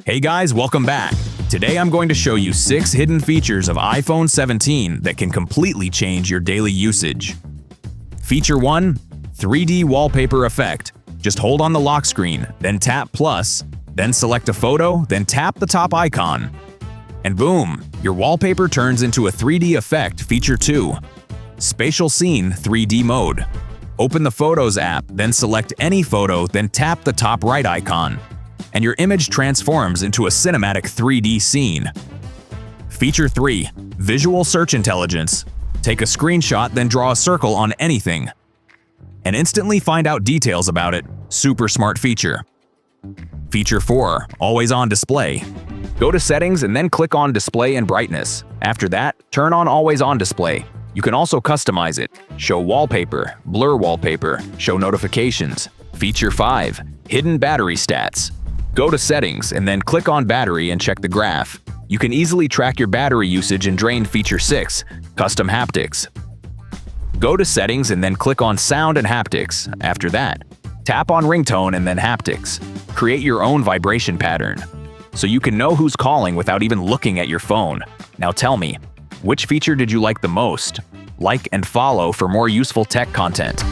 Hey guys, welcome back. Today I'm going to show you 6 hidden features of iPhone 17 that can completely change your daily usage. Feature 1. 3D wallpaper effect. Just hold on the lock screen, then tap plus, then select a photo, then tap the top icon. And boom, your wallpaper turns into a 3D effect. Feature 2. Spatial scene 3D mode. Open the Photos app, then select any photo, then tap the top right icon, and your image transforms into a cinematic 3D scene. Feature 3. Visual search intelligence. Take a screenshot, then draw a circle on anything, and instantly find out details about it. Super smart feature. Feature 4. Always on display. Go to Settings and then click on Display and Brightness. After that, turn on Always on Display. You can also customize it. Show wallpaper, blur wallpaper, show notifications. Feature 5. Hidden battery stats. Go to Settings and then click on Battery and check the graph. You can easily track your battery usage and drain. Feature 6. Custom haptics. Go to Settings and then click on Sound and Haptics. After that, tap on Ringtone and then Haptics. Create your own vibration pattern, so you can know who's calling without even looking at your phone. Now tell me, which feature did you like the most? Like and follow for more useful tech content.